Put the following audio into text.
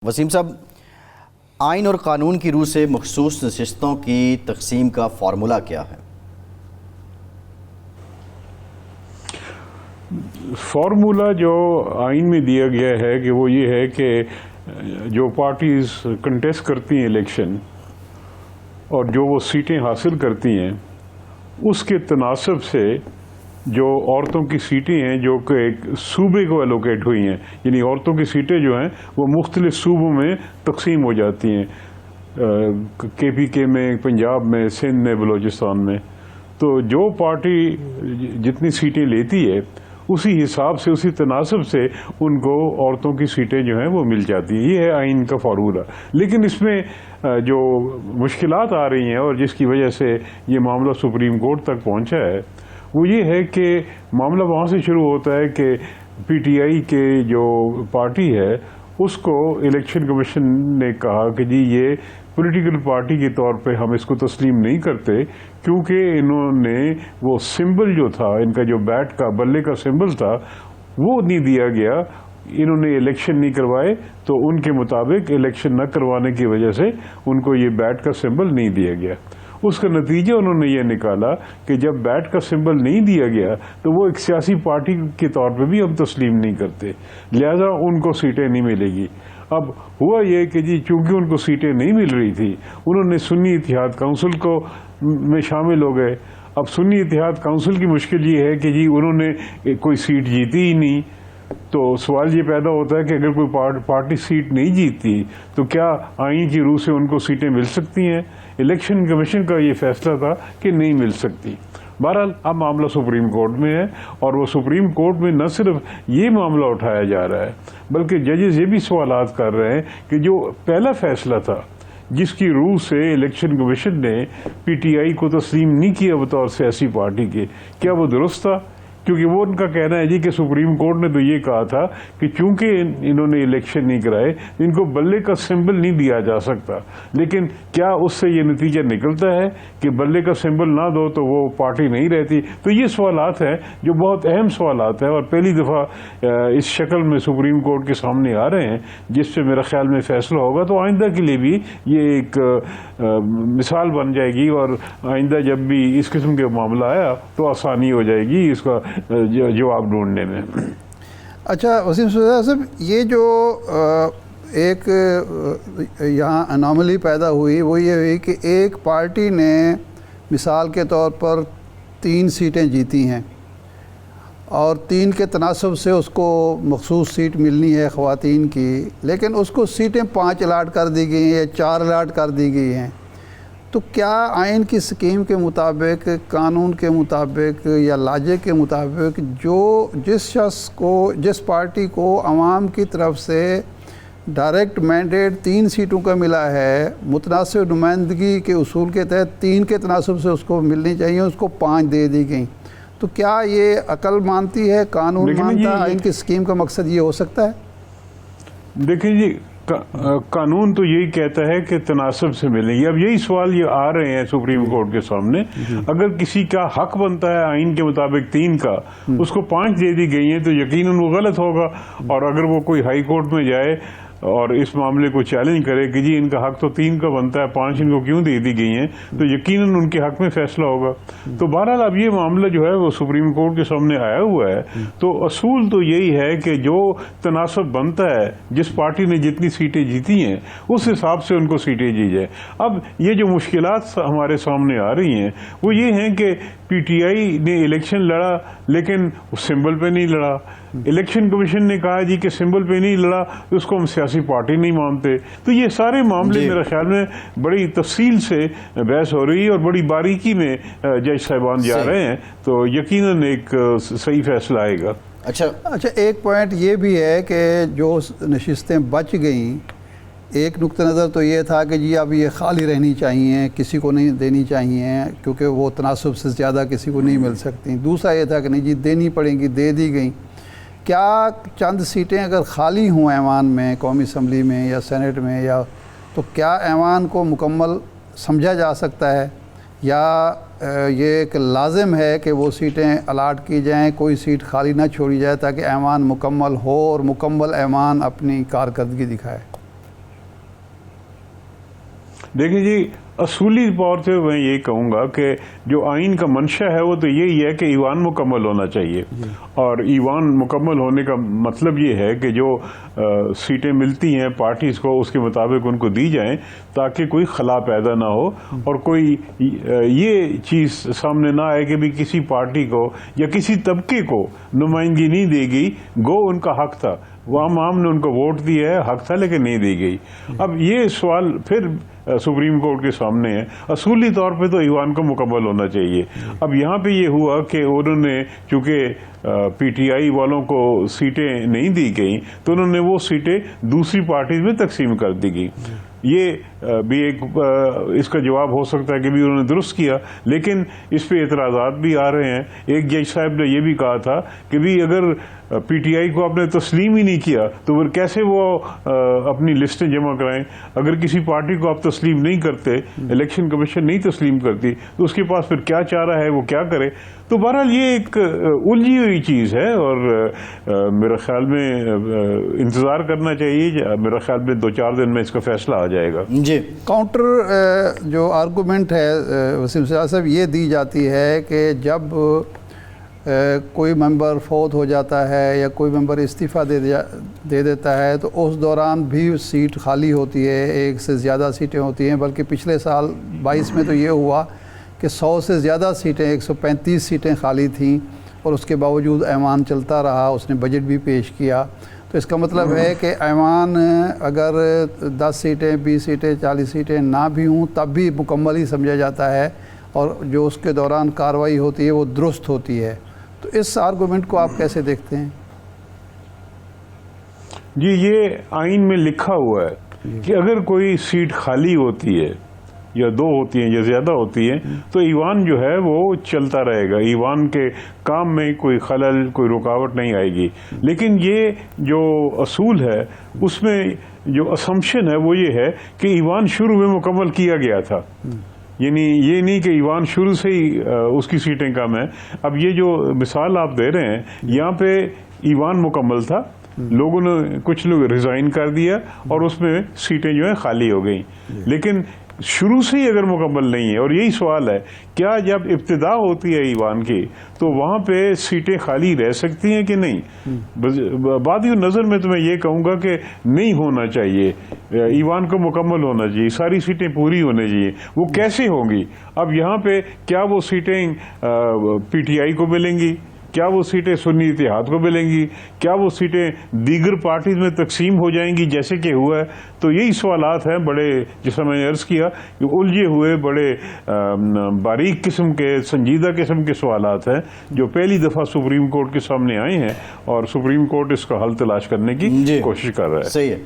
وسیم صاحب، آئین اور قانون کی روح سے مخصوص نشستوں کی تقسیم کا فارمولہ کیا ہے؟ فارمولہ جو آئین میں دیا گیا ہے کہ وہ یہ ہے کہ جو پارٹیز کنٹیسٹ کرتی ہیں الیکشن اور جو وہ سیٹیں حاصل کرتی ہیں اس کے تناسب سے جو عورتوں کی سیٹیں ہیں جو کہ ایک صوبے کو الوکیٹ ہوئی ہیں، یعنی عورتوں کی سیٹیں جو ہیں وہ مختلف صوبوں میں تقسیم ہو جاتی ہیں، کے پی کے میں، پنجاب میں، سندھ میں، بلوچستان میں۔ تو جو پارٹی جتنی سیٹیں لیتی ہے اسی حساب سے، اسی تناسب سے ان کو عورتوں کی سیٹیں جو ہیں وہ مل جاتی ہیں۔ یہ ہے آئین کا فارمولہ۔ لیکن اس میں جو مشکلات آ رہی ہیں اور جس کی وجہ سے یہ معاملہ سپریم کورٹ تک پہنچا ہے وہ یہ ہے کہ معاملہ وہاں سے شروع ہوتا ہے کہ پی ٹی آئی کے جو پارٹی ہے اس کو الیکشن کمیشن نے کہا کہ جی یہ پولیٹیکل پارٹی کے طور پہ ہم اس کو تسلیم نہیں کرتے، کیونکہ انہوں نے وہ سمبل جو تھا، ان کا جو بیٹ کا بلے کا سمبل تھا وہ نہیں دیا گیا، انہوں نے الیکشن نہیں کروائے، تو ان کے مطابق الیکشن نہ کروانے کی وجہ سے ان کو یہ بیٹ کا سمبل نہیں دیا گیا۔ اس کا نتیجہ انہوں نے یہ نکالا کہ جب بیٹ کا سمبل نہیں دیا گیا تو وہ ایک سیاسی پارٹی کے طور پہ بھی ہم تسلیم نہیں کرتے، لہذا ان کو سیٹیں نہیں ملے گی۔ اب ہوا یہ کہ جی چونکہ ان کو سیٹیں نہیں مل رہی تھی، انہوں نے سنی اتحاد کونسل کو میں شامل ہو گئے۔ اب سنی اتحاد کونسل کی مشکل یہ ہے کہ جی انہوں نے کوئی سیٹ جیتی ہی نہیں، تو سوال یہ پیدا ہوتا ہے کہ اگر کوئی پارٹی سیٹ نہیں جیتتی تو کیا آئین کی روح سے ان کو سیٹیں مل سکتی ہیں؟ الیکشن کمیشن کا یہ فیصلہ تھا کہ نہیں مل سکتی۔ بہرحال اب معاملہ سپریم کورٹ میں ہے، اور وہ سپریم کورٹ میں نہ صرف یہ معاملہ اٹھایا جا رہا ہے بلکہ ججز یہ بھی سوالات کر رہے ہیں کہ جو پہلا فیصلہ تھا جس کی روح سے الیکشن کمیشن نے پی ٹی آئی کو تسلیم نہیں کیا بطور سیاسی پارٹی کے، کیا وہ درست تھا؟ کیونکہ وہ ان کا کہنا ہے جی کہ سپریم کورٹ نے تو یہ کہا تھا کہ چونکہ انہوں نے الیکشن نہیں کرائے ان کو بلے کا سمبل نہیں دیا جا سکتا، لیکن کیا اس سے یہ نتیجہ نکلتا ہے کہ بلے کا سمبل نہ دو تو وہ پارٹی نہیں رہتی؟ تو یہ سوالات ہیں جو بہت اہم سوالات ہیں اور پہلی دفعہ اس شکل میں سپریم کورٹ کے سامنے آ رہے ہیں، جس سے میرا خیال میں فیصلہ ہوگا تو آئندہ کے لیے بھی یہ ایک مثال بن جائے گی، اور آئندہ جب بھی اس قسم کے معاملہ آیا تو آسانی ہو جائے گی اس کا جواب ڈھونڈنے میں۔ اچھا وسیم صاحب، یہ جو ایک یہاں اناملی پیدا ہوئی وہ یہ ہوئی کہ ایک پارٹی نے مثال کے طور پر 3 سیٹیں جیتی ہیں اور 3 کے تناسب سے اس کو مخصوص سیٹ ملنی ہے خواتین کی، لیکن اس کو سیٹیں 5 الاٹ کر دی گئی ہیں یا 4 الاٹ کر دی گئی ہیں، تو کیا آئین کی سکیم کے مطابق، قانون کے مطابق یا لاجک کے مطابق جس شخص کو، جس پارٹی کو عوام کی طرف سے ڈائریکٹ مینڈیٹ 3 سیٹوں کا ملا ہے، متناسب نمائندگی کے اصول کے تحت 3 کے تناسب سے اس کو ملنی چاہیے، اس کو 5 دے دی گئیں، تو کیا یہ عقل مانتی ہے، قانون مانتا ہے؟ آئین کی سکیم کا مقصد یہ ہو سکتا ہے؟ دیکھیں جی، قانون تو یہی کہتا ہے کہ تناسب سے ملیں گی۔ اب یہی سوال یہ آ رہے ہیں سپریم کورٹ کے سامنے، اگر کسی کا حق بنتا ہے آئین کے مطابق 3 کا، اس کو 5 دے دی گئی ہیں تو یقیناً وہ غلط ہوگا، اور اگر وہ کوئی ہائی کورٹ میں جائے اور اس معاملے کو چیلنج کرے کہ جی ان کا حق تو 3 کا بنتا ہے، 5 ان کو کیوں دے دی گئی ہیں، تو یقیناً ان کے حق میں فیصلہ ہوگا۔ تو بہرحال اب یہ معاملہ جو ہے وہ سپریم کورٹ کے سامنے آیا ہوا ہے، تو اصول تو یہی ہے کہ جو تناسب بنتا ہے، جس پارٹی نے جتنی سیٹیں جیتی ہیں اس حساب سے ان کو سیٹیں دی جائے۔ اب یہ جو مشکلات ہمارے سامنے آ رہی ہیں وہ یہ ہیں کہ پی ٹی آئی نے الیکشن لڑا لیکن سمبل پہ نہیں لڑا، الیکشن کمیشن نے کہا جی کہ سمبل پہ نہیں لڑا تو اس کو ہم سیاسی پارٹی نہیں مانتے۔ تو یہ سارے معاملے میرے خیال میں بڑی تفصیل سے بحث ہو رہی ہے اور بڑی باریکی میں جج صاحبان جا رہے ہیں، تو یقیناً ایک صحیح فیصلہ آئے گا۔ اچھا ایک پوائنٹ یہ بھی ہے کہ جو نشستیں بچ گئیں، ایک نقطہ نظر تو یہ تھا کہ جی اب یہ خالی رہنی چاہیے، کسی کو نہیں دینی چاہیے کیونکہ وہ تناسب سے زیادہ کسی کو نہیں مل سکتی۔ دوسرا یہ تھا کہ نہیں جی دینی پڑیں گی، دے دی گئیں۔ کیا چند سیٹیں اگر خالی ہوں ایوان میں، قومی اسمبلی میں یا سینٹ میں، یا تو کیا ایوان کو مکمل سمجھا جا سکتا ہے، یا یہ ایک لازم ہے کہ وہ سیٹیں الاٹ کی جائیں، کوئی سیٹ خالی نہ چھوڑی جائے تاکہ ایوان مکمل ہو اور مکمل ایوان اپنی کارکردگی دکھائے؟ دیکھیں جی، اصولی طور سے میں یہ کہوں گا کہ جو آئین کا منشا ہے وہ تو یہی ہے کہ ایوان مکمل ہونا چاہیے، اور ایوان مکمل ہونے کا مطلب یہ ہے کہ جو سیٹیں ملتی ہیں پارٹیز کو اس کے مطابق ان کو دی جائیں تاکہ کوئی خلا پیدا نہ ہو، اور کوئی یہ چیز سامنے نہ آئے کہ بھی کسی پارٹی کو یا کسی طبقے کو نمائندگی نہیں دی گئی، گو ان کا حق تھا، عوام نے ان کو ووٹ دیا ہے، حق تھا لیکن نہیں دی گئی۔ اب یہ سوال پھر سپریم کورٹ کے سامنے ہے۔ اصولی طور پہ تو ایوان کو مکمل ہونا چاہیے۔ اب یہاں پہ یہ ہوا کہ انہوں نے چونکہ پی ٹی آئی والوں کو سیٹیں نہیں دی گئیں تو انہوں نے وہ سیٹیں دوسری پارٹیز میں تقسیم کر دی گئی۔ یہ بھی ایک اس کا جواب ہو سکتا ہے کہ بھی انہوں نے درست کیا، لیکن اس پہ اعتراضات بھی آ رہے ہیں۔ ایک جج صاحب نے یہ بھی کہا تھا کہ بھی اگر پی ٹی آئی کو آپ نے تسلیم ہی نہیں کیا تو پھر کیسے وہ اپنی لسٹیں جمع کرائیں؟ اگر کسی پارٹی کو آپ تسلیم نہیں کرتے، الیکشن کمیشن نہیں تسلیم کرتی، تو اس کے پاس پھر کیا چارہ ہے، وہ کیا کرے؟ تو بہرحال یہ ایک الجھی ہوئی چیز ہے، اور میرے خیال میں انتظار کرنا چاہیے۔ میرے خیال میں 2-4 دن میں اس کا فیصلہ آ جائے گا۔ جی، کاؤنٹر جو آرگومنٹ ہے وسیم سیاح صاحب، یہ دی جاتی ہے کہ جب کوئی ممبر فوت ہو جاتا ہے یا کوئی ممبر استعفیٰ دے دیتا ہے تو اس دوران بھی سیٹ خالی ہوتی ہے، ایک سے زیادہ سیٹیں ہوتی ہیں، بلکہ پچھلے سال 22 میں تو یہ ہوا کہ 100 سے زیادہ سیٹیں، 135 سیٹیں خالی تھیں، اور اس کے باوجود ایوان چلتا رہا، اس نے بجٹ بھی پیش کیا۔ تو اس کا مطلب ہے کہ ایوان اگر 10 سیٹیں، 20 سیٹیں، 40 سیٹیں نہ بھی ہوں تب بھی مکمل ہی سمجھا جاتا ہے، اور جو اس کے دوران کارروائی ہوتی ہے وہ درست ہوتی ہے۔ تو اس آرگومنٹ کو آپ کیسے دیکھتے ہیں؟ جی، یہ آئین میں لکھا ہوا ہے کہ اگر کوئی سیٹ خالی ہوتی ہے یا 2 ہوتی ہیں یا زیادہ ہوتی ہیں تو ایوان جو ہے وہ چلتا رہے گا، ایوان کے کام میں کوئی خلل، کوئی رکاوٹ نہیں آئے گی۔ لیکن یہ جو اصول ہے اس میں جو اسمپشن ہے وہ یہ ہے کہ ایوان شروع میں مکمل کیا گیا تھا، یعنی یہ نہیں کہ ایوان شروع سے ہی اس کی سیٹیں کم ہیں۔ اب یہ جو مثال آپ دے رہے ہیں، یہاں پہ ایوان مکمل تھا، لوگوں نے کچھ لوگ ریزائن کر دیا اور اس میں سیٹیں جو ہیں خالی ہو گئیں، لیکن شروع سے ہی اگر مکمل نہیں ہے، اور یہی سوال ہے کیا جب ابتدا ہوتی ہے ایوان کی تو وہاں پہ سیٹیں خالی رہ سکتی ہیں کہ نہیں؟ بادی نظر میں تو میں یہ کہوں گا کہ نہیں ہونا چاہیے، ایوان کو مکمل ہونا چاہیے، ساری سیٹیں پوری ہونے چاہیے۔ وہ کیسے ہوں گی؟ اب یہاں پہ کیا وہ سیٹیں پی ٹی آئی کو ملیں گی؟ کیا وہ سیٹیں سنی اتحاد کو ملیں گی؟ کیا وہ سیٹیں دیگر پارٹیز میں تقسیم ہو جائیں گی جیسے کہ ہوا ہے؟ تو یہی سوالات ہیں بڑے، جیسا میں نے عرض کیا، الجھے ہوئے بڑے باریک قسم کے، سنجیدہ قسم کے سوالات ہیں جو پہلی دفعہ سپریم کورٹ کے سامنے آئے ہیں، اور سپریم کورٹ اس کا حل تلاش کرنے کی کوشش کر رہا ہے۔ صحیح ہے۔